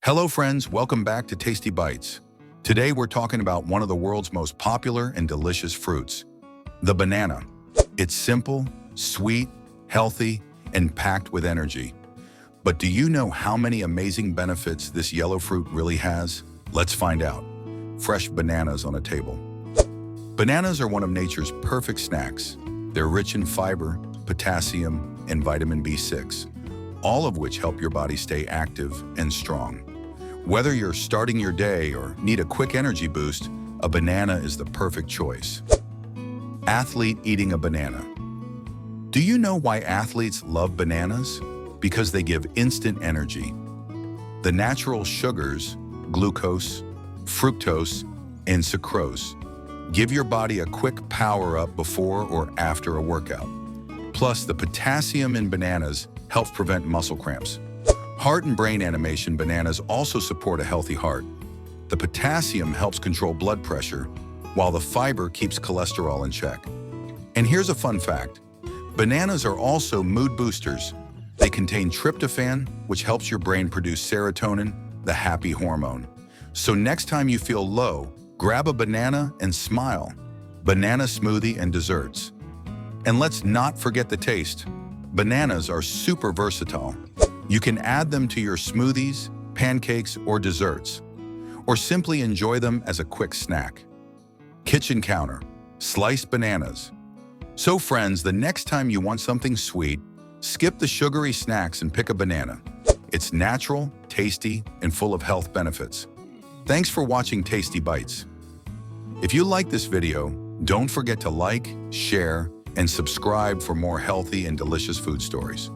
Hello friends, welcome back to Tasty Bites. Today we're talking about one of the world's most popular and delicious fruits, the banana. It's simple, sweet, healthy, and packed with energy. But do you know how many amazing benefits this yellow fruit really has? Let's find out. Fresh bananas on a table. Bananas are one of nature's perfect snacks. They're rich in fiber, potassium, and vitamin B6, all of which help your body stay active and strong. Whether you're starting your day or need a quick energy boost, a banana is the perfect choice. Athlete eating a banana. Do you know why athletes love bananas? Because they give instant energy. The natural sugars, glucose, fructose, and sucrose, give your body a quick power-up before or after a workout. Plus, the potassium in bananas helps prevent muscle cramps. Heart and brain animation bananas also support a healthy heart. The potassium helps control blood pressure, while the fiber keeps cholesterol in check. And here's a fun fact. Bananas are also mood boosters. They contain tryptophan, which helps your brain produce serotonin, the happy hormone. So next time you feel low, grab a banana and smile. Banana smoothie and desserts. And let's not forget the taste. Bananas are super versatile. You can add them to your smoothies, pancakes, or desserts, or simply enjoy them as a quick snack. Kitchen counter, sliced bananas. So friends, the next time you want something sweet, skip the sugary snacks and pick a banana. It's natural, tasty, and full of health benefits. Thanks for watching Tasty Bites. If you like this video, don't forget to like, share, and subscribe for more healthy and delicious food stories.